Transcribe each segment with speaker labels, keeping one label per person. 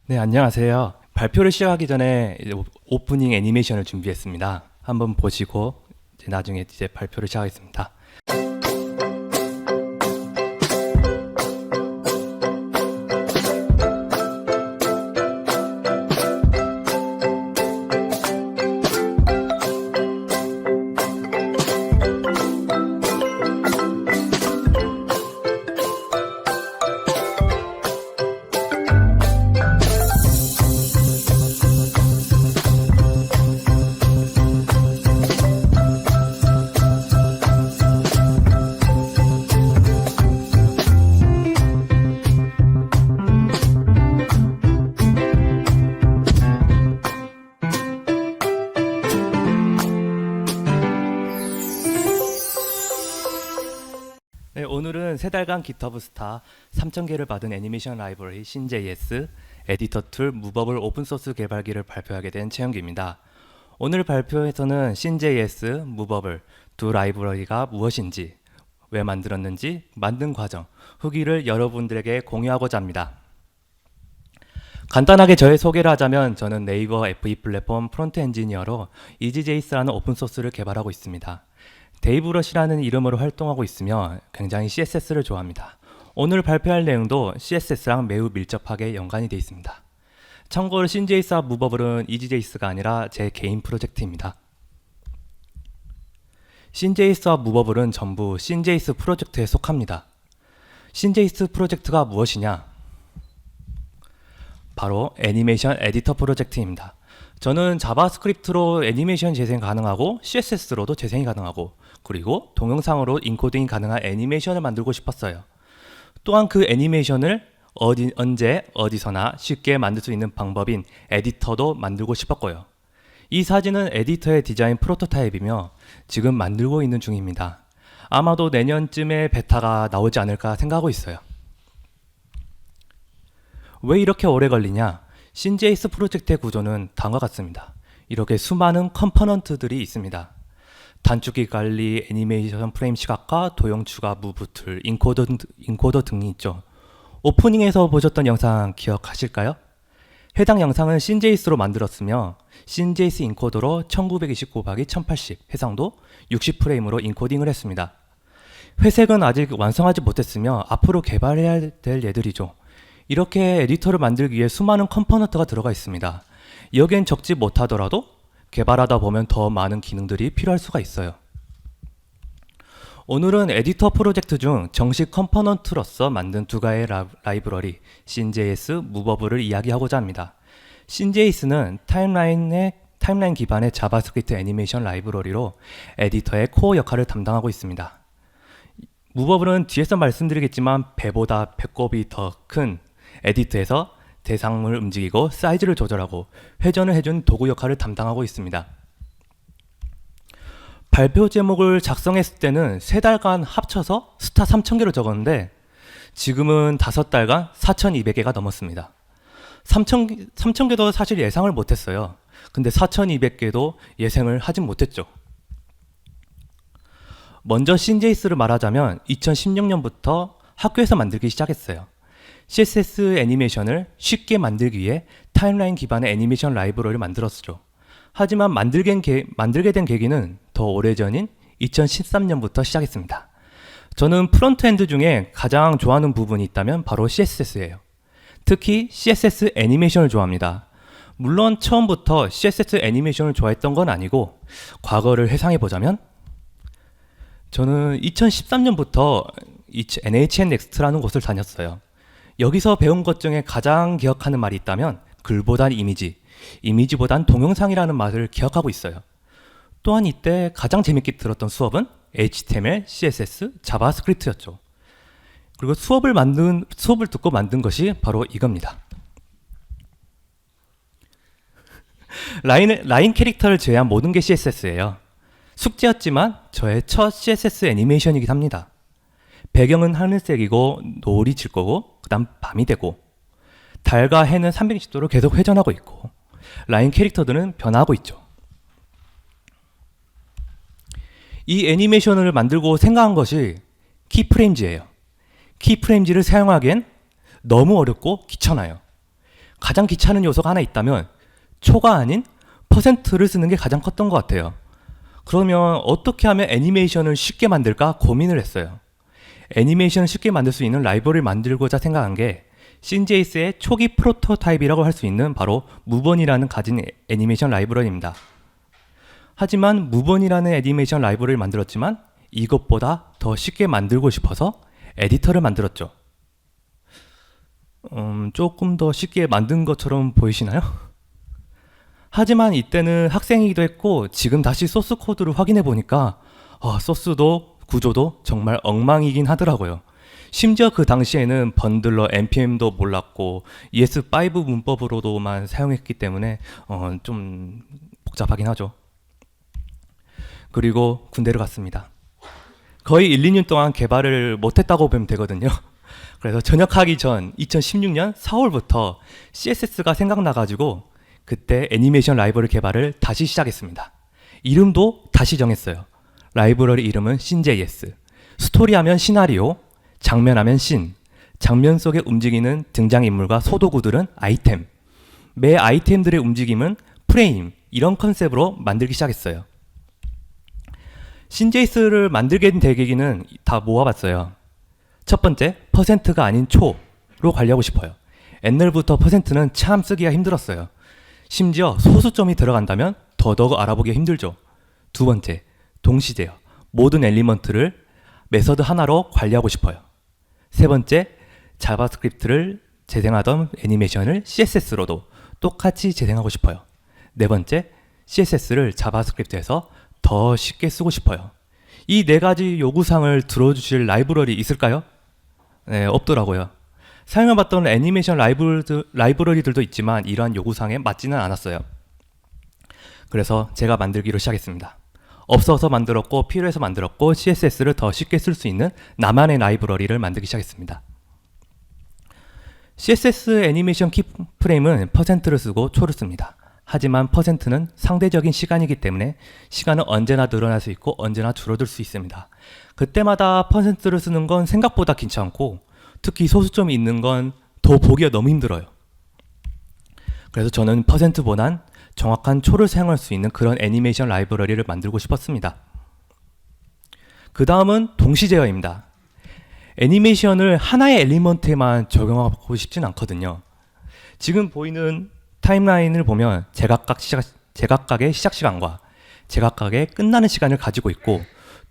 Speaker 1: 네, 안녕하세요. 발표를 시작하기 전에 이제 오프닝 애니메이션을 준비했습니다. 한번 보시고 나중에 이제 발표를 시작하겠습니다. 네, 오늘은 세 달간 GitHub 스타 3,000개를 받은 애니메이션 라이브러리 신JS, 에디터 툴, 무버블 오픈소스 개발기를 발표하게 된 최영규입니다. 오늘 발표에서는 신JS, 무버블 두 라이브러리가 무엇인지, 왜 만들었는지, 만든 과정, 후기를 여러분들에게 공유하고자 합니다. 간단하게 저의 소개를 하자면 저는 네이버 FE 플랫폼 프론트 엔지니어로 EasyJS라는 오픈소스를 개발하고 있습니다. 데이브러시라는 이름으로 활동하고 있으며 굉장히 CSS를 좋아합니다. 오늘 발표할 내용도 CSS랑 매우 밀접하게 연관이 되어 있습니다. 참고로 신JS와 무버블은 EasyJS가 아니라 제 개인 프로젝트입니다. 신JS와 무버블은 전부 신JS 프로젝트에 속합니다. 신JS 프로젝트가 무엇이냐? 바로 애니메이션 에디터 프로젝트입니다. 저는 자바스크립트로 애니메이션 재생 가능하고 CSS로도 재생이 가능하고 그리고 동영상으로 인코딩이 가능한 애니메이션을 만들고 싶었어요. 또한 그 애니메이션을 언제 어디서나 쉽게 만들 수 있는 방법인 에디터도 만들고 싶었고요. 이 사진은 에디터의 디자인 프로토타입이며 지금 만들고 있는 중입니다. 아마도 내년쯤에 베타가 나오지 않을까 생각하고 있어요. 왜 이렇게 오래 걸리냐? 신JS 프로젝트의 구조는 다음과 같습니다. 이렇게 수많은 컴포넌트들이 있습니다. 단축키 관리, 애니메이션 프레임 시각화, 도형 추가, 무브 툴, 인코더 등이 있죠. 오프닝에서 보셨던 영상 기억하실까요? 해당 영상은 신JS로 만들었으며 신JS 인코더로 1920 곱하기 1080 해상도 60프레임으로 인코딩을 했습니다. 회색은 아직 완성하지 못했으며 앞으로 개발해야 될 예들이죠. 이렇게 에디터를 만들기 위해 수많은 컴포넌트가 들어가 있습니다. 여기엔 적지 못하더라도 개발하다 보면 더 많은 기능들이 필요할 수가 있어요. 오늘은 에디터 프로젝트 중 정식 컴포넌트로서 만든 두 가지의 라이브러리 신JS, 무버블을 이야기하고자 합니다. 신JS는 타임라인 기반의 자바스크립트 애니메이션 라이브러리로 에디터의 코어 역할을 담당하고 있습니다. 무버블은 뒤에서 말씀드리겠지만 배보다 배꼽이 더 큰 에디터에서 대상을 움직이고 사이즈를 조절하고 회전을 해준 도구 역할을 담당하고 있습니다. 발표 제목을 작성했을 때는 3달간 합쳐서 스타 3,000개로 적었는데 지금은 5달간 4,200개가 넘었습니다. 3,000개도 사실 예상을 못했어요. 근데 4,200개도 예상을 하진 못했죠. 먼저 신JS를 말하자면 2016년부터 학교에서 만들기 시작했어요. CSS 애니메이션을 쉽게 만들기 위해 타임라인 기반의 애니메이션 라이브러리를 만들었죠. 하지만 만들게 된 계기는 더 오래전인 2013년부터 시작했습니다. 저는 프론트엔드 중에 가장 좋아하는 부분이 있다면 바로 CSS예요. 특히 CSS 애니메이션을 좋아합니다. 물론 처음부터 CSS 애니메이션을 좋아했던 건 아니고 과거를 회상해보자면 저는 2013년부터 NHN 넥스트라는 곳을 다녔어요. 여기서 배운 것 중에 가장 기억하는 말이 있다면 글보단 이미지, 이미지보단 동영상이라는 말을 기억하고 있어요. 또한 이때 가장 재밌게 들었던 수업은 HTML, CSS, 자바스크립트였죠. 그리고 수업을 듣고 만든 것이 바로 이겁니다. 라인 캐릭터를 제외한 모든 게 CSS예요. 숙제였지만 저의 첫 CSS 애니메이션이긴 합니다. 배경은 하늘색이고 노을이 질 거고 그 다음 밤이 되고 달과 해는 360도로 계속 회전하고 있고 라인 캐릭터들은 변화하고 있죠. 이 애니메이션을 만들고 생각한 것이 키프레임즈예요. 키프레임즈를 사용하기엔 너무 어렵고 귀찮아요. 가장 귀찮은 요소가 하나 있다면 초가 아닌 퍼센트를 쓰는 게 가장 컸던 것 같아요. 그러면 어떻게 하면 애니메이션을 쉽게 만들까 고민을 했어요. 애니메이션을 쉽게 만들 수 있는 라이브러리를 만들고자 생각한 게 신제이스의 초기 프로토타입이라고 할 수 있는 바로 무번이라는 가진 애니메이션 라이브러리입니다. 하지만 무번이라는 애니메이션 라이브러리를 만들었지만 이것보다 더 쉽게 만들고 싶어서 에디터를 만들었죠. 조금 더 쉽게 만든 것처럼 보이시나요? 하지만 이때는 학생이기도 했고 지금 다시 소스 코드를 확인해 보니까 소스도 구조도 정말 엉망이긴 하더라고요. 심지어 그 당시에는 번들러 npm도 몰랐고 ES5 문법으로도만 사용했기 때문에 좀 복잡하긴 하죠. 그리고 군대를 갔습니다. 거의 1, 2년 동안 개발을 못했다고 보면 되거든요. 그래서 전역하기 전 2016년 4월부터 CSS가 생각나가지고 그때 애니메이션 라이브러리 개발을 다시 시작했습니다. 이름도 다시 정했어요. 라이브러리 이름은 신JS. 스토리하면 시나리오, 장면하면 신, 장면 속에 움직이는 등장인물과 소도구들은 아이템, 매 아이템들의 움직임은 프레임, 이런 컨셉으로 만들기 시작했어요. 신JS를 만들게 된 계기는 다 모아봤어요. 첫 번째, 퍼센트가 아닌 초로 관리하고 싶어요. 옛날부터 퍼센트는 참 쓰기가 힘들었어요. 심지어 소수점이 들어간다면 더더욱 알아보기 힘들죠. 두 번째, 동시제어. 모든 엘리먼트를 메서드 하나로 관리하고 싶어요. 세 번째, 자바스크립트를 재생하던 애니메이션을 CSS로도 똑같이 재생하고 싶어요. 네 번째, CSS를 자바스크립트에서 더 쉽게 쓰고 싶어요. 이 네 가지 요구사항을 들어주실 라이브러리 있을까요? 네, 없더라고요. 사용해봤던 애니메이션 라이브러리들도 있지만 이러한 요구사항에 맞지는 않았어요. 그래서 제가 만들기로 시작했습니다. 없어서 만들었고 필요해서 만들었고 CSS를 더 쉽게 쓸 수 있는 나만의 라이브러리를 만들기 시작했습니다. CSS 애니메이션 키프레임은 퍼센트를 쓰고 초를 씁니다. 하지만 퍼센트는 상대적인 시간이기 때문에 시간은 언제나 늘어날 수 있고 언제나 줄어들 수 있습니다. 그때마다 퍼센트를 쓰는 건 생각보다 귀찮고 특히 소수점이 있는 건 더 보기가 너무 힘들어요. 그래서 저는 퍼센트보단 정확한 초를 사용할 수 있는 그런 애니메이션 라이브러리를 만들고 싶었습니다. 그 다음은 동시제어입니다. 애니메이션을 하나의 엘리먼트에만 적용하고 싶진 않거든요. 지금 보이는 타임라인을 보면 제각각의 시작 시간과 제각각의 끝나는 시간을 가지고 있고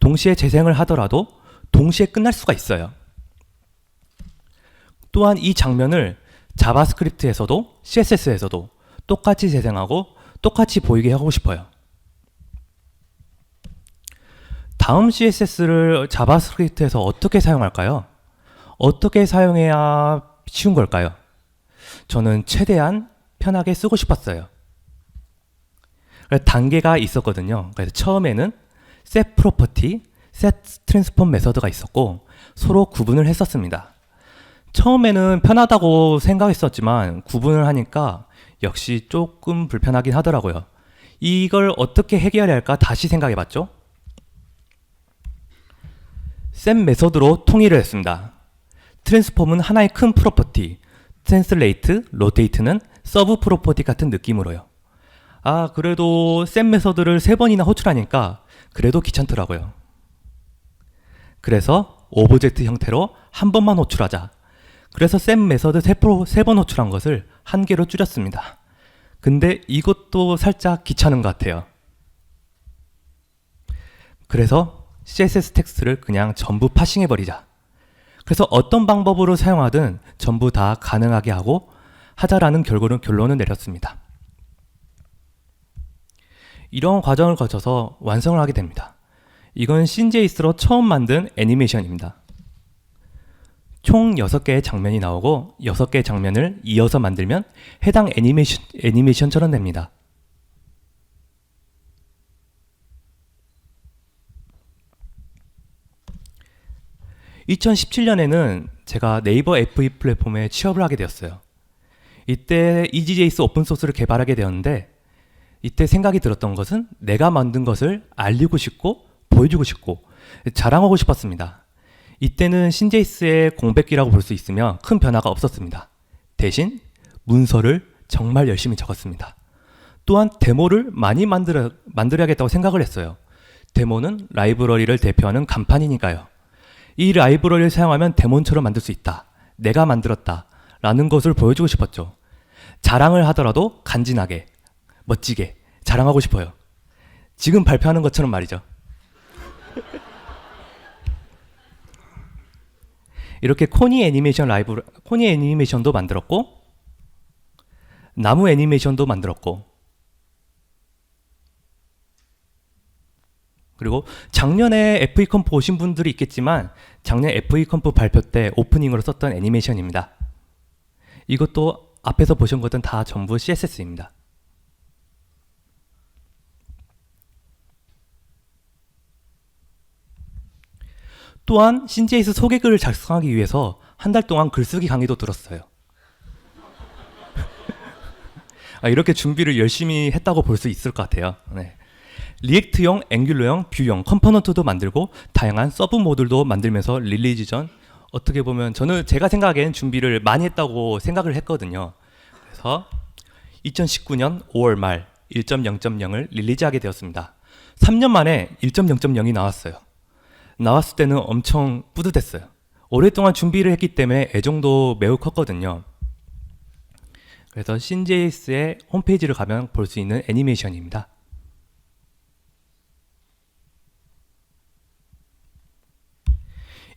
Speaker 1: 동시에 재생을 하더라도 동시에 끝날 수가 있어요. 또한 이 장면을 자바스크립트에서도 CSS에서도 똑같이 재생하고 똑같이 보이게 하고 싶어요. 다음 CSS를 자바스크립트에서 어떻게 사용할까요? 어떻게 사용해야 쉬운 걸까요? 저는 최대한 편하게 쓰고 싶었어요. 단계가 있었거든요. 그래서 처음에는 set property, set transform 메서드가 있었고 서로 구분을 했었습니다. 처음에는 편하다고 생각했었지만 구분을 하니까 역시 조금 불편하긴 하더라고요. 이걸 어떻게 해결해야 할까 다시 생각해봤죠. set 메서드로 통일을 했습니다. 트랜스폼은 하나의 큰 프로퍼티, 트랜슬레이트, 로테이트는 서브 프로퍼티 같은 느낌으로요. 그래도 set 메서드를 3번이나 호출하니까 그래도 귀찮더라고요. 그래서 오브젝트 형태로 한 번만 호출하자. 그래서 set 메서드 3번 호출한 것을 1개로 줄였습니다. 근데 이것도 살짝 귀찮은 것 같아요. 그래서 CSS 텍스트를 그냥 전부 파싱해버리자. 그래서 어떤 방법으로 사용하든 전부 다 가능하게 하자라는 결론을 내렸습니다. 이런 과정을 거쳐서 완성을 하게 됩니다. 이건 신JS로 처음 만든 애니메이션입니다. 총 6개의 장면이 나오고 6개의 장면을 이어서 만들면 해당 애니메이션처럼 됩니다. (2017년에는) 제가 네이버 FE 플랫폼에 취업을 하게 되었어요. 이때 EasyJS 오픈소스를 개발하게 되었는데 이때 생각이 들었던 것은 내가 만든 것을 알리고 싶고 보여주고 싶고 자랑하고 싶었습니다. 이때는 신JS의 공백기라고 볼 수 있으며 큰 변화가 없었습니다. 대신 문서를 정말 열심히 적었습니다. 또한 데모를 많이 만들어야겠다고 생각을 했어요. 데모는 라이브러리를 대표하는 간판이니까요. 이 라이브러리를 사용하면 데몬처럼 만들 수 있다. 내가 만들었다. 라는 것을 보여주고 싶었죠. 자랑을 하더라도 간지나게, 멋지게 자랑하고 싶어요. 지금 발표하는 것처럼 말이죠. 이렇게 코니 애니메이션도 만들었고, 나무 애니메이션도 만들었고, 그리고 작년에 FE컴프 보신 분들이 있겠지만 작년 FE컴프 발표 때 오프닝으로 썼던 애니메이션입니다. 이것도 앞에서 보신 것은 다 전부 CSS입니다. 또한 신제이스 소개글을 작성하기 위해서 한 달 동안 글쓰기 강의도 들었어요. 이렇게 준비를 열심히 했다고 볼 수 있을 것 같아요. 네. 리액트형, 앵귤러형, 뷰형, 컴포넌트도 만들고 다양한 서브 모듈도 만들면서 릴리즈 전 어떻게 보면 제가 생각엔 준비를 많이 했다고 생각을 했거든요. 그래서 2019년 5월 말 1.0.0을 릴리즈하게 되었습니다. 3년 만에 1.0.0이 나왔어요. 나왔을 때는 엄청 뿌듯했어요. 오랫동안 준비를 했기 때문에 애정도 매우 컸거든요. 그래서 신제이스의 홈페이지를 가면 볼 수 있는 애니메이션입니다.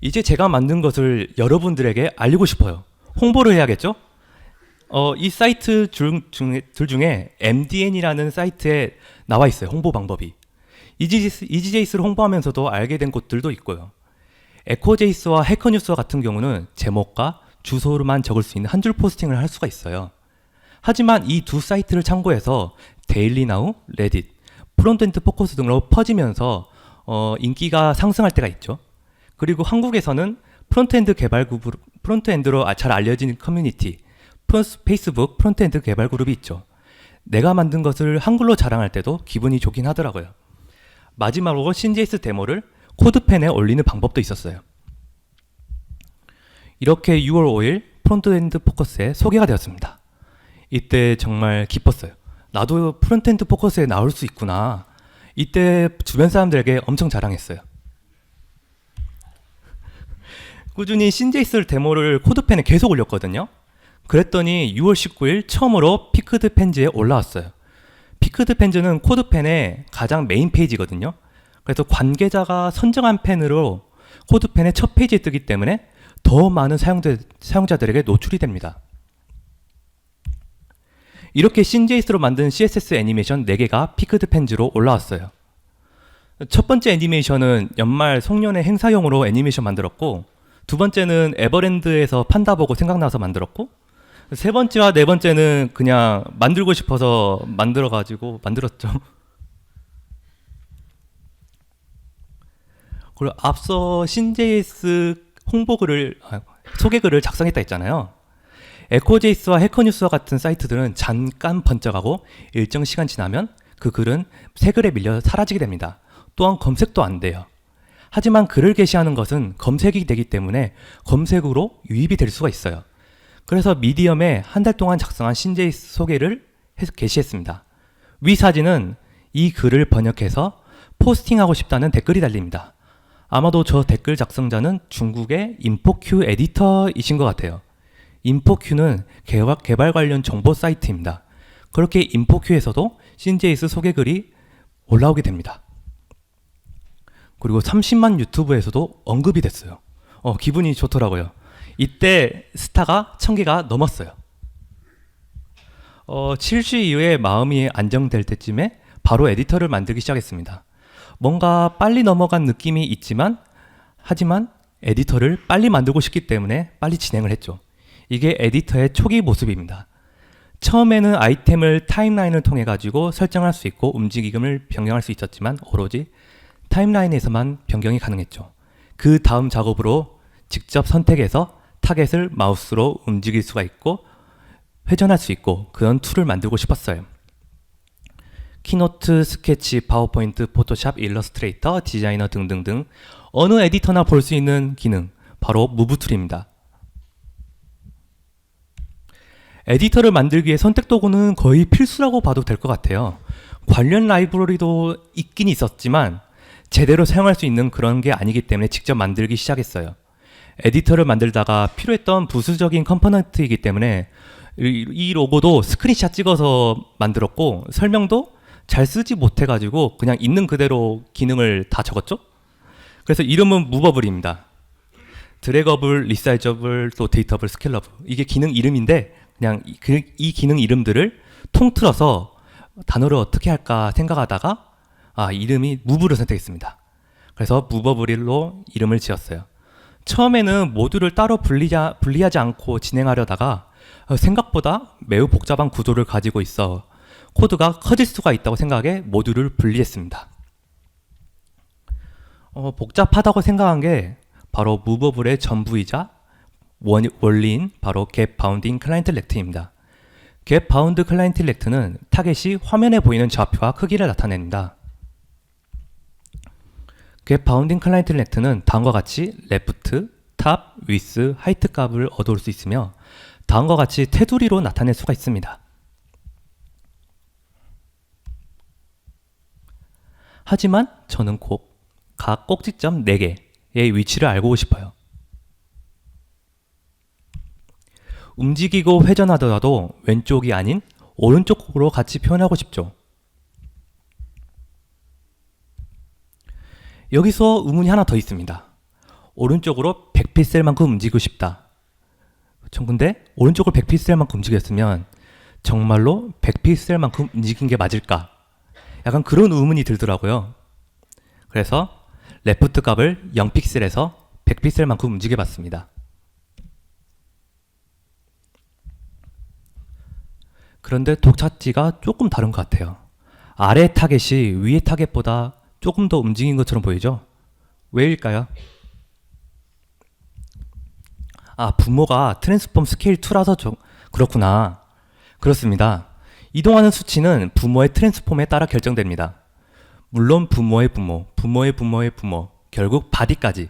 Speaker 1: 이제 제가 만든 것을 여러분들에게 알리고 싶어요. 홍보를 해야겠죠? 이 사이트 중에 MDN이라는 사이트에 나와 있어요. 홍보 방법이. 이지제이스를 홍보하면서도 알게 된 곳들도 있고요. 에코제이스와 해커뉴스와 같은 경우는 제목과 주소로만 적을 수 있는 한 줄 포스팅을 할 수가 있어요. 하지만 이 두 사이트를 참고해서 데일리나우, 레딧, 프론트엔드 포커스 등으로 퍼지면서 인기가 상승할 때가 있죠. 그리고 한국에서는 프론트엔드로 잘 알려진 커뮤니티, 페이스북 프론트엔드 개발 그룹이 있죠. 내가 만든 것을 한글로 자랑할 때도 기분이 좋긴 하더라고요. 마지막으로 신제이스 데모를 코드펜에 올리는 방법도 있었어요. 이렇게 6월 5일 프론트엔드 포커스에 소개가 되었습니다. 이때 정말 기뻤어요. 나도 프론트엔드 포커스에 나올 수 있구나. 이때 주변 사람들에게 엄청 자랑했어요. 꾸준히 신제이스 데모를 코드펜에 계속 올렸거든요. 그랬더니 6월 19일 처음으로 피크드 펜즈에 올라왔어요. 피크드 펜즈는 코드펜의 가장 메인 페이지거든요. 그래서 관계자가 선정한 펜으로 코드펜의 첫 페이지에 뜨기 때문에 더 많은 사용자들에게 노출이 됩니다. 이렇게 신제이스로 만든 CSS 애니메이션 4개가 피크드 펜즈로 올라왔어요. 첫 번째 애니메이션은 연말 송년회 행사용으로 애니메이션 만들었고, 두 번째는 에버랜드에서 판다 보고 생각나서 만들었고, 세 번째와 네 번째는 그냥 만들고 싶어서 만들었죠. 그리고 앞서 신제이스 소개글을 작성했다 했잖아요. 에코제이스와 해커뉴스와 같은 사이트들은 잠깐 번쩍하고 일정 시간 지나면 그 글은 새 글에 밀려 사라지게 됩니다. 또한 검색도 안 돼요. 하지만 글을 게시하는 것은 검색이 되기 때문에 검색으로 유입이 될 수가 있어요. 그래서 미디엄에 한 달 동안 작성한 신제이스 소개를 게시했습니다. 위 사진은 이 글을 번역해서 포스팅하고 싶다는 댓글이 달립니다. 아마도 저 댓글 작성자는 중국의 인포큐 에디터이신 것 같아요. 인포큐는 개발 관련 정보 사이트입니다. 그렇게 인포큐에서도 신제이스 소개글이 올라오게 됩니다. 그리고 30만 유튜브에서도 언급이 됐어요. 기분이 좋더라고요. 이때 스타가 1000개가 넘었어요. 7주 이후에 마음이 안정될 때쯤에 바로 에디터를 만들기 시작했습니다. 뭔가 빨리 넘어간 느낌이 있지만, 하지만 에디터를 빨리 만들고 싶기 때문에 빨리 진행을 했죠. 이게 에디터의 초기 모습입니다. 처음에는 아이템을 타임라인을 통해 가지고 설정할 수 있고 움직임을 변경할 수 있었지만 오로지 타임라인에서만 변경이 가능했죠. 그 다음 작업으로 직접 선택해서 타겟을 마우스로 움직일 수가 있고 회전할 수 있고 그런 툴을 만들고 싶었어요. 키노트, 스케치, 파워포인트, 포토샵, 일러스트레이터, 디자이너 등등등 어느 에디터나 볼 수 있는 기능, 바로 무브 툴입니다. 에디터를 만들기 위해 선택 도구는 거의 필수라고 봐도 될 것 같아요. 관련 라이브러리도 있긴 있었지만 제대로 사용할 수 있는 그런 게 아니기 때문에 직접 만들기 시작했어요. 에디터를 만들다가 필요했던 부수적인 컴포넌트이기 때문에 이 로고도 스크린샷 찍어서 만들었고 설명도 잘 쓰지 못해가지고 그냥 있는 그대로 기능을 다 적었죠. 그래서 이름은 무버블입니다. 드래거블, 리사이저블, 또 데이터블, 스케일러블, 이게 기능 이름인데 그냥 이 기능 이름들을 통틀어서 단어를 어떻게 할까 생각하다가 이름이 무브를 선택했습니다. 그래서 무버블로 이름을 지었어요. 처음에는 모듈을 따로 분리하지 않고 진행하려다가 생각보다 매우 복잡한 구조를 가지고 있어 코드가 커질 수가 있다고 생각해 모듈을 분리했습니다. 복잡하다고 생각한 게 바로 무버블의 전부이자 원리인 바로 get bounding client lect입니다. get bound client lect는 타겟이 화면에 보이는 좌표와 크기를 나타냅니다. get bounding client lect는 다음과 같이 left, top, width, height 값을 얻어올 수 있으며 다음과 같이 테두리로 나타낼 수가 있습니다. 하지만 저는 꼭 각 꼭지점 4개의 위치를 알고 싶어요. 움직이고 회전하더라도 왼쪽이 아닌 오른쪽으로 같이 표현하고 싶죠. 여기서 의문이 하나 더 있습니다. 오른쪽으로 100픽셀만큼 움직이고 싶다. 근데 오른쪽을 100픽셀만큼 움직였으면 정말로 100픽셀만큼 움직인 게 맞을까? 약간 그런 의문이 들더라고요. 그래서 레프트 값을 0픽셀에서 100픽셀만큼 움직여 봤습니다. 그런데 독찾기가 조금 다른 것 같아요. 아래 타겟이 위의 타겟보다 조금 더 움직인 것처럼 보이죠? 왜일까요? 분모가 트랜스폼 스케일 2라서 그렇구나. 그렇습니다. 이동하는 수치는 분모의 트랜스폼에 따라 결정됩니다. 물론 분모의 분모, 분모의 분모의 분모, 결국 바디까지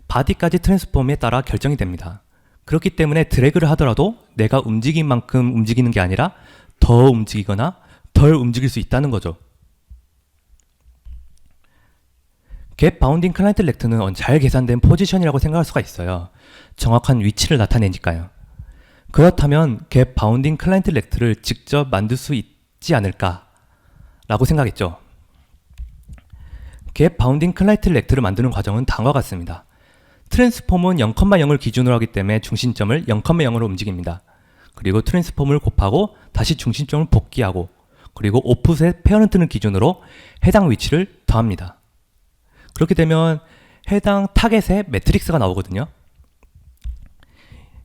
Speaker 1: 트랜스폼에 따라 결정이 됩니다. 그렇기 때문에 드래그를 하더라도 내가 움직인 만큼 움직이는 게 아니라 더 움직이거나 덜 움직일 수 있다는 거죠. get bounding client lect는 잘 계산된 포지션이라고 생각할 수가 있어요. 정확한 위치를 나타내니까요. 그렇다면 get bounding client lect를 직접 만들 수 있지 않을까 라고 생각했죠. get bounding client lect를 만드는 과정은 다음과 같습니다. 트랜스폼은 0,0을 기준으로 하기 때문에 중심점을 0,0으로 움직입니다. 그리고 트랜스폼을 곱하고 다시 중심점을 복귀하고 그리고 오프셋 페어런트를 기준으로 해당 위치를 더합니다. 그렇게 되면 해당 타겟의 매트릭스가 나오거든요.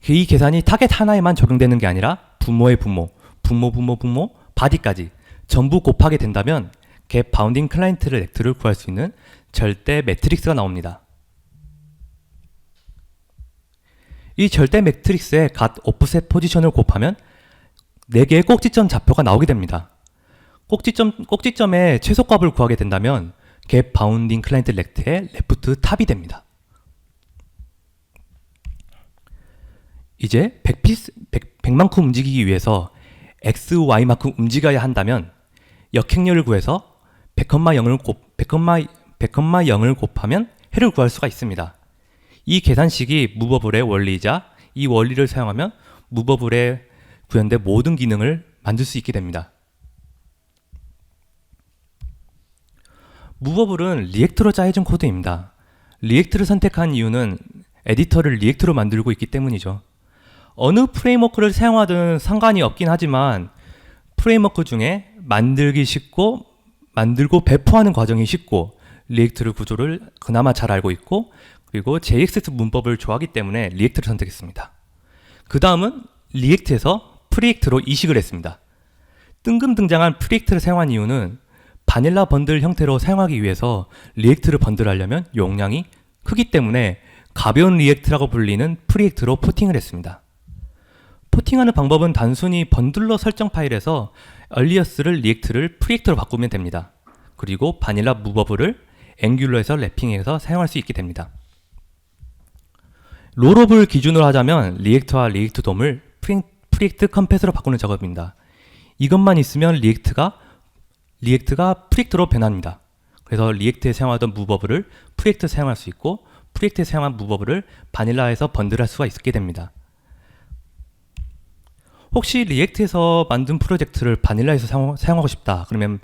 Speaker 1: 이 계산이 타겟 하나에만 적용되는 게 아니라 분모의 분모, 분모, 바디까지 전부 곱하게 된다면 get bounding client lect를 구할 수 있는 절대 매트릭스가 나옵니다. 이 절대 매트릭스의 갓 오프셋 포지션을 곱하면 4개의 꼭지점 좌표가 나오게 됩니다. 꼭지점의 최소값을 구하게 된다면 get bounding client lect의 left 탑이 됩니다. 이제 100만큼 움직이기 위해서 x, y만큼 움직여야 한다면 역행렬을 구해서 100,0을 곱하면 해를 구할 수가 있습니다. 이 계산식이 무버블의 원리이자 이 원리를 사용하면 무버블에 구현된 모든 기능을 만들 수 있게 됩니다. 무버블은 리액트로 짜여진 코드입니다. 리액트를 선택한 이유는 에디터를 리액트로 만들고 있기 때문이죠. 어느 프레임워크를 사용하든 상관이 없긴 하지만 프레임워크 중에 만들기 쉽고 만들고 배포하는 과정이 쉽고 리액트 구조를 그나마 잘 알고 있고 그리고 JXX 문법을 좋아하기 때문에 리액트를 선택했습니다. 그 다음은 리액트에서 프리액트로 이식을 했습니다. 뜬금 등장한 프리액트를 사용한 이유는 바닐라 번들 형태로 사용하기 위해서 리액트를 번들하려면 용량이 크기 때문에 가벼운 리액트라고 불리는 프리액트로 포팅을 했습니다. 포팅하는 방법은 단순히 번들러 설정 파일에서 얼리어스를 리액트를 프리액트로 바꾸면 됩니다. 그리고 바닐라 무버블을 앵귤러에서 랩핑해서 사용할 수 있게 됩니다. 롤업을 기준으로 하자면 리액트와 리액트 돔을 프리액트 컴팻으로 바꾸는 작업입니다. 이것만 있으면 리액트가 프리액트로 변합니다. 그래서 리액트에 사용하던 무버블을 프리액트에 사용할 수 있고 프리액트에 사용한 무버블을 바닐라에서 번들할 수가 있게 됩니다. 혹시 리액트에서 만든 프로젝트를 바닐라에서 사용하고 싶다 그러면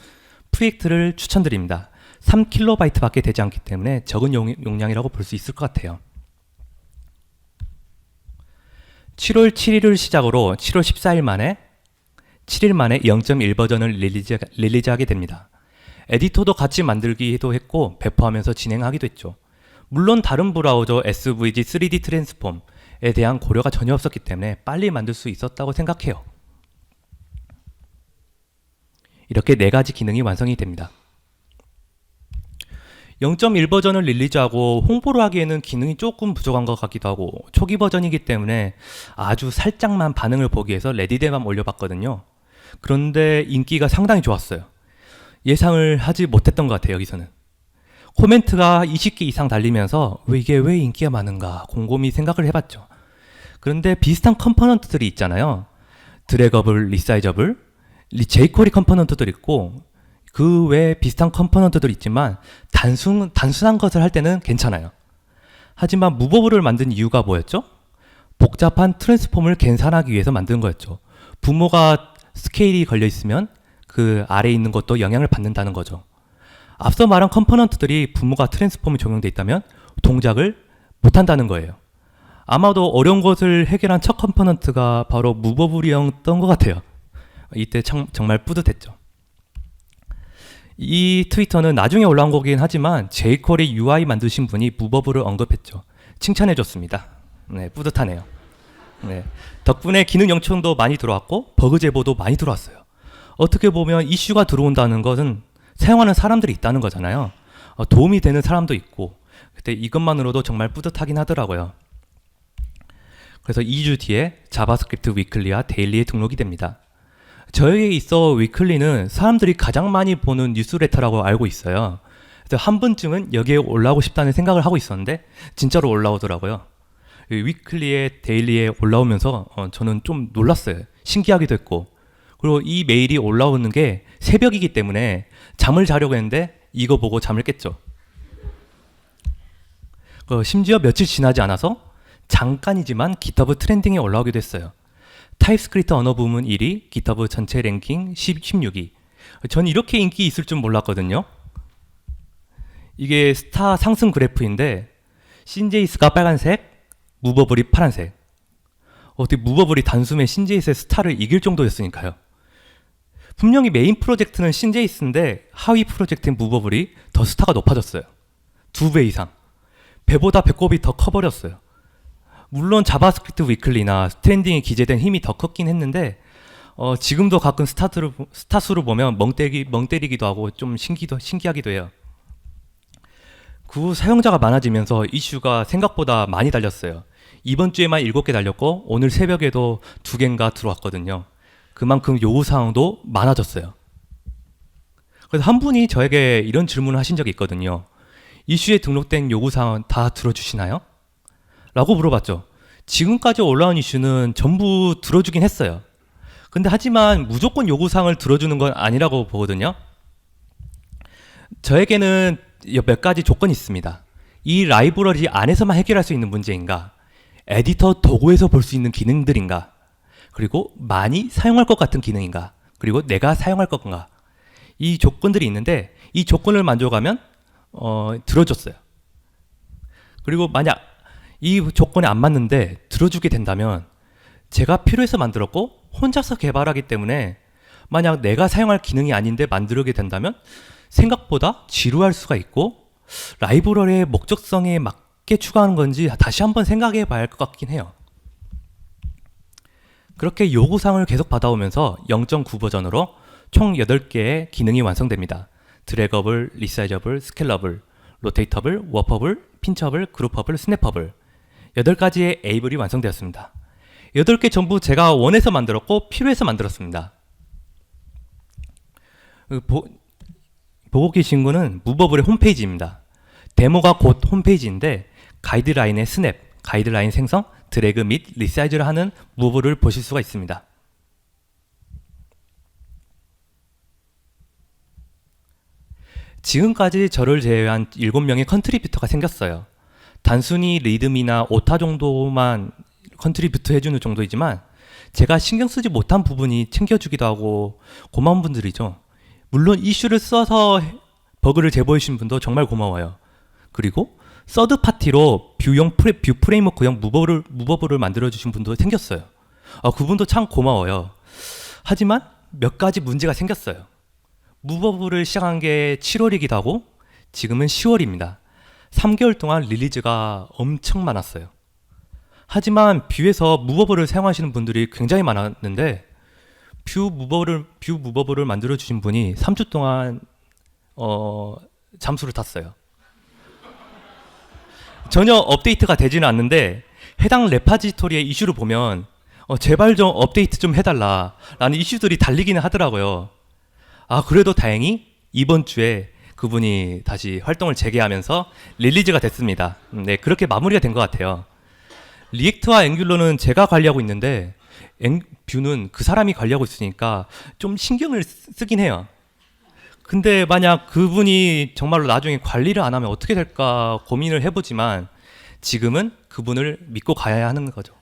Speaker 1: 프리액트를 추천드립니다. 3KB 밖에 되지 않기 때문에 적은 용량이라고 볼 수 있을 것 같아요. 7월 7일을 시작으로 7월 14일 만에 7일 만에 0.1 버전을 릴리즈하게 됩니다. 에디터도 같이 만들기도 했고 배포하면서 진행하기도 했죠. 물론 다른 브라우저 SVG 3D 트랜스폼에 대한 고려가 전혀 없었기 때문에 빨리 만들 수 있었다고 생각해요. 이렇게 4가지 기능이 완성이 됩니다. 0.1 버전을 릴리즈하고 홍보를 하기에는 기능이 조금 부족한 것 같기도 하고 초기 버전이기 때문에 아주 살짝만 반응을 보기 위해서 레디데만 올려봤거든요. 그런데 인기가 상당히 좋았어요. 예상을 하지 못했던 것 같아요. 여기서는 코멘트가 20개 이상 달리면서 이게 왜 인기가 많은가 곰곰이 생각을 해봤죠. 그런데 비슷한 컴포넌트들이 있잖아요. 드래거블, 리사이저블, jQuery 컴포넌트들 있고 그 외에 비슷한 컴포넌트들 있지만 단순한 것을 할 때는 괜찮아요. 하지만 무버블을 만든 이유가 뭐였죠? 복잡한 트랜스폼을 계산하기 위해서 만든 거였죠. 부모가 스케일이 걸려 있으면 그 아래에 있는 것도 영향을 받는다는 거죠. 앞서 말한 컴포넌트들이 부모가 트랜스폼이 적용되어 있다면 동작을 못한다는 거예요. 아마도 어려운 것을 해결한 첫 컴포넌트가 바로 무버블이었던 것 같아요. 이때 정말 뿌듯했죠. 이 트위터는 나중에 올라온 거긴 하지만 jQuery UI 만드신 분이 무버블을 언급했죠. 칭찬해줬습니다. 네, 뿌듯하네요. 네, 덕분에 기능 영청도 많이 들어왔고 버그 제보도 많이 들어왔어요. 어떻게 보면 이슈가 들어온다는 것은 사용하는 사람들이 있다는 거잖아요. 도움이 되는 사람도 있고 그때 이것만으로도 정말 뿌듯하긴 하더라고요. 그래서 2주 뒤에 자바스크립트 위클리와 데일리에 등록이 됩니다. 저에게 있어 위클리는 사람들이 가장 많이 보는 뉴스레터라고 알고 있어요. 그래서 한 번쯤은 여기에 올라오고 싶다는 생각을 하고 있었는데 진짜로 올라오더라고요. 위클리에 데일리에 올라오면서 저는 좀 놀랐어요. 신기하기도 했고 그리고 이 메일이 올라오는 게 새벽이기 때문에 잠을 자려고 했는데 이거 보고 잠을 깼죠. 심지어 며칠 지나지 않아서 잠깐이지만 GitHub 트렌딩에 올라오기도 했어요. 타입스크립트 언어 부문 1위, GitHub 전체 랭킹 16위. 전 이렇게 인기 있을 줄 몰랐거든요. 이게 스타 상승 그래프인데 신제이스가 빨간색, 무버블이 파란색. 어떻게 무버블이 단숨에 신제이스의 스타를 이길 정도였으니까요. 분명히 메인 프로젝트는 신제이스인데 하위 프로젝트인 무버블이 더 스타가 높아졌어요. 2배 이상. 배보다 배꼽이 더 커버렸어요. 물론 자바스크립트 위클리나 스탠딩에 기재된 힘이 더 컸긴 했는데 지금도 가끔 스타수를 보면 멍 때리기도 하고 좀 신기하기도 해요. 그 후 사용자가 많아지면서 이슈가 생각보다 많이 달렸어요. 이번 주에만 7개 달렸고 오늘 새벽에도 2개인가 들어왔거든요. 그만큼 요구사항도 많아졌어요. 그래서 한 분이 저에게 이런 질문을 하신 적이 있거든요. 이슈에 등록된 요구사항은 다 들어주시나요? 라고 물어봤죠. 지금까지 올라온 이슈는 전부 들어주긴 했어요. 근데 하지만 무조건 요구사항을 들어주는 건 아니라고 보거든요. 저에게는 몇 가지 조건이 있습니다. 이 라이브러리 안에서만 해결할 수 있는 문제인가? 에디터 도구에서 볼 수 있는 기능들인가? 그리고 많이 사용할 것 같은 기능인가? 그리고 내가 사용할 건가? 이 조건들이 있는데 이 조건을 만족하면 들어줬어요. 그리고 만약 이 조건에 안 맞는데 들어주게 된다면 제가 필요해서 만들었고 혼자서 개발하기 때문에 만약 내가 사용할 기능이 아닌데 만들게 된다면 생각보다 지루할 수가 있고 라이브러리의 목적성에 맞게 추가하는 건지 다시 한번 생각해 봐야 할 것 같긴 해요. 그렇게 요구사항을 계속 받아오면서 0.9 버전으로 총 8개의 기능이 완성됩니다. 드래거블, 리사이저블, 스케일러블, 로테이터블, 워퍼블, 핀처블, 그룹퍼블, 스냅퍼블 8가지의 에이블이 완성되었습니다. 8개 전부 제가 원해서 만들었고 필요해서 만들었습니다. 보고 계신 거는 무버블의 홈페이지입니다. 데모가 곧 홈페이지인데 가이드라인의 스냅, 가이드라인 생성, 드래그 및 리사이즈를 하는 무버를 보실 수가 있습니다. 지금까지 저를 제외한 7명의 컨트리뷰터가 생겼어요. 단순히 리듬이나 오타 정도만 컨트리뷰트 해주는 정도이지만 제가 신경 쓰지 못한 부분이 챙겨주기도 하고 고마운 분들이죠. 물론 이슈를 써서 버그를 제보해 주신 분도 정말 고마워요. 그리고 서드 파티로 뷰 프레임워크형 무버블을 만들어 주신 분도 생겼어요. 그분도 참 고마워요. 하지만 몇 가지 문제가 생겼어요. 무버블을 시작한 게 7월이기도 하고 지금은 10월입니다. 3개월 동안 릴리즈가 엄청 많았어요. 하지만 뷰에서 무버블을 사용하시는 분들이 굉장히 많았는데 뷰 무버블을 만들어 주신 분이 3주 동안 잠수를 탔어요. 전혀 업데이트가 되지는 않는데 해당 레파지토리의 이슈를 보면 제발 좀 업데이트 좀 해달라 라는 이슈들이 달리기는 하더라고요. 그래도 다행히 이번 주에 그분이 다시 활동을 재개하면서 릴리즈가 됐습니다. 네, 그렇게 마무리가 된 것 같아요. 리액트와 앵귤러는 제가 관리하고 있는데 뷰는 그 사람이 관리하고 있으니까 좀 신경을 쓰긴 해요. 근데 만약 그분이 정말로 나중에 관리를 안 하면 어떻게 될까 고민을 해보지만 지금은 그분을 믿고 가야 하는 거죠.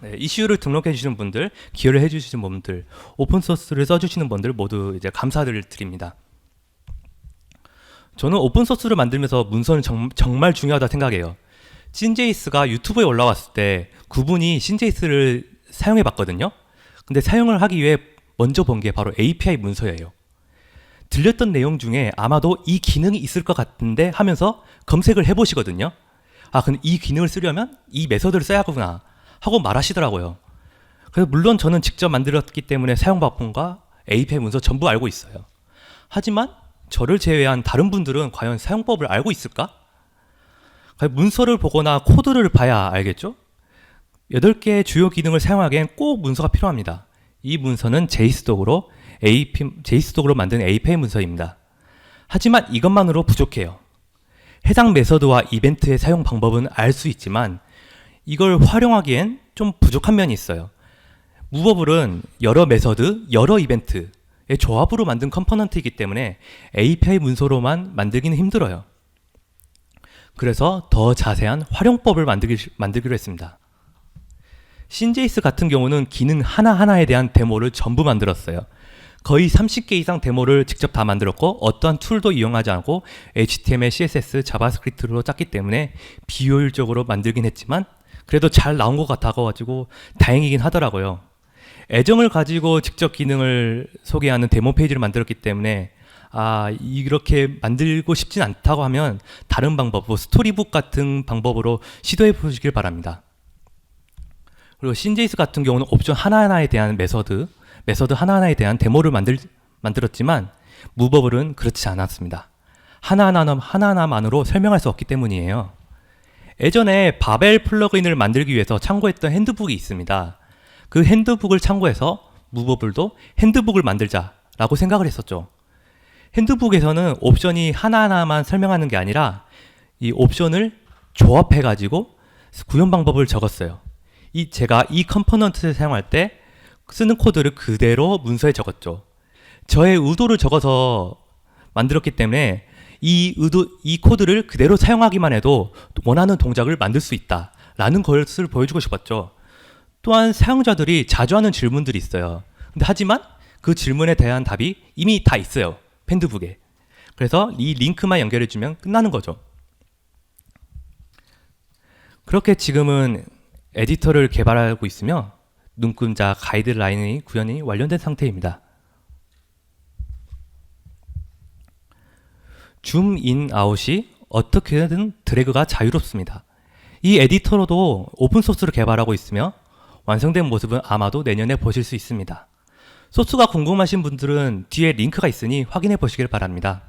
Speaker 1: 네, 이슈를 등록해 주시는 분들, 기여를 해 주시는 분들, 오픈소스를 써주시는 분들 모두 이제 감사를 드립니다. 저는 오픈소스를 만들면서 문서는 정말 중요하다 생각해요. 신제이스가 유튜브에 올라왔을 때 그분이 신제이스를 사용해 봤거든요. 근데 사용을 하기 위해 먼저 본 게 바로 API 문서예요. 들렸던 내용 중에 아마도 이 기능이 있을 것 같은데 하면서 검색을 해보시거든요. 근데 이 기능을 쓰려면 이 메서드를 써야 하구나 하고 말하시더라고요. 그래서 물론 저는 직접 만들었기 때문에 사용 방법과 API 문서 전부 알고 있어요. 하지만 저를 제외한 다른 분들은 과연 사용법을 알고 있을까? 문서를 보거나 코드를 봐야 알겠죠? 8개의 주요 기능을 사용하기엔 꼭 문서가 필요합니다. 이 문서는 제이스독으로 만든 API 문서입니다. 하지만 이것만으로 부족해요. 해당 메서드와 이벤트의 사용 방법은 알 수 있지만 이걸 활용하기엔 좀 부족한 면이 있어요. 무버블은 여러 메서드, 여러 이벤트의 조합으로 만든 컴포넌트이기 때문에 API 문서로만 만들기는 힘들어요. 그래서 더 자세한 활용법을 만들기로 했습니다. 신제이스 같은 경우는 기능 하나하나에 대한 데모를 전부 만들었어요. 거의 30개 이상 데모를 직접 다 만들었고 어떠한 툴도 이용하지 않고 HTML, CSS, 자바스크립트로 짰기 때문에 비효율적으로 만들긴 했지만 그래도 잘 나온 것 같아가지고 다행이긴 하더라고요. 애정을 가지고 직접 기능을 소개하는 데모 페이지를 만들었기 때문에 이렇게 만들고 싶진 않다고 하면 다른 방법, 스토리북 같은 방법으로 시도해 보시길 바랍니다. 그리고 신제이스 같은 경우는 옵션 하나하나에 대한 메서드 하나하나에 대한 데모를 만들었지만 무버블은 그렇지 않았습니다. 하나하나만으로 설명할 수 없기 때문이에요. 예전에 바벨 플러그인을 만들기 위해서 참고했던 핸드북이 있습니다. 그 핸드북을 참고해서 무버블도 핸드북을 만들자라고 생각을 했었죠. 핸드북에서는 옵션이 하나하나만 설명하는 게 아니라 이 옵션을 조합해가지고 구현 방법을 적었어요. 제가 이 컴포넌트를 사용할 때 쓰는 코드를 그대로 문서에 적었죠. 저의 의도를 적어서 만들었기 때문에 이 코드를 그대로 사용하기만 해도 원하는 동작을 만들 수 있다라는 것을 보여주고 싶었죠. 또한 사용자들이 자주 하는 질문들이 있어요. 하지만 그 질문에 대한 답이 이미 다 있어요. 핸드북에. 그래서 이 링크만 연결해주면 끝나는 거죠. 그렇게 지금은 에디터를 개발하고 있으며 눈금자 가이드라인의 구현이 완료된 상태입니다. 줌 인 아웃이 어떻게든 드래그가 자유롭습니다. 이 에디터로도 오픈소스를 개발하고 있으며 완성된 모습은 아마도 내년에 보실 수 있습니다. 소스가 궁금하신 분들은 뒤에 링크가 있으니 확인해 보시길 바랍니다.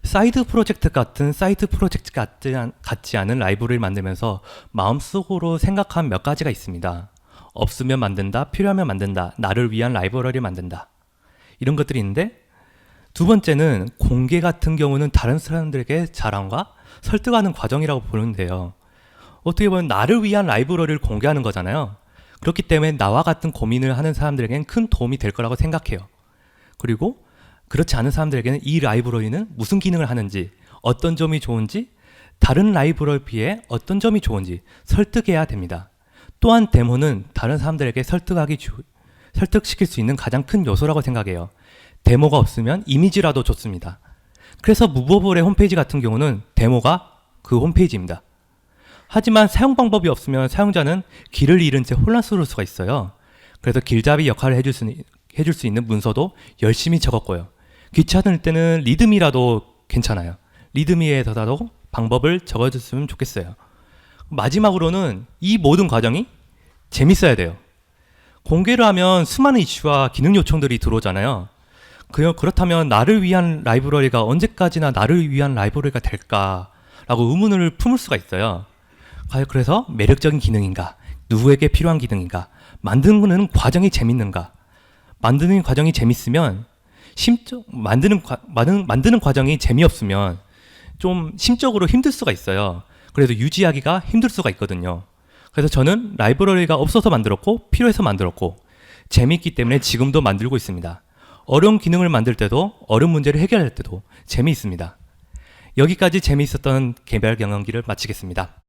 Speaker 1: 사이드 프로젝트 같은 사이트 프로젝트 같지 않은 라이브러리를 만들면서 마음속으로 생각한 몇 가지가 있습니다. 없으면 만든다, 필요하면 만든다, 나를 위한 라이브러리를 만든다. 이런 것들이 있는데, 두 번째는 공개 같은 경우는 다른 사람들에게 자랑과 설득하는 과정이라고 보는데요. 어떻게 보면 나를 위한 라이브러리를 공개하는 거잖아요. 그렇기 때문에 나와 같은 고민을 하는 사람들에게는 큰 도움이 될 거라고 생각해요. 그리고 그렇지 않은 사람들에게는 이 라이브러리는 무슨 기능을 하는지, 어떤 점이 좋은지, 다른 라이브러리에 비해 어떤 점이 좋은지 설득해야 됩니다. 또한 데모는 다른 사람들에게 설득시킬 수 있는 가장 큰 요소라고 생각해요. 데모가 없으면 이미지라도 좋습니다. 그래서 무버블의 홈페이지 같은 경우는 데모가 그 홈페이지입니다. 하지만 사용 방법이 없으면 사용자는 길을 잃은 채 혼란스러울 수가 있어요. 그래서 길잡이 역할을 해줄 수 있는 문서도 열심히 적었고요. 귀찮을 때는 리드미라도 괜찮아요. 리드미에서라도 방법을 적어줬으면 좋겠어요. 마지막으로는 이 모든 과정이 재밌어야 돼요. 공개를 하면 수많은 이슈와 기능 요청들이 들어오잖아요. 그렇다면 나를 위한 라이브러리가 언제까지나 나를 위한 라이브러리가 될까라고 의문을 품을 수가 있어요. 그래서 매력적인 기능인가? 누구에게 필요한 기능인가? 만드는 과정이 재밌는가? 만드는 과정이 재밌으면 만드는 과정이 재미없으면 좀 심적으로 힘들 수가 있어요. 그래서 유지하기가 힘들 수가 있거든요. 그래서 저는 라이브러리가 없어서 만들었고 필요해서 만들었고 재미있기 때문에 지금도 만들고 있습니다. 어려운 기능을 만들 때도 어려운 문제를 해결할 때도 재미있습니다. 여기까지 재미있었던 개발 경험기를 마치겠습니다.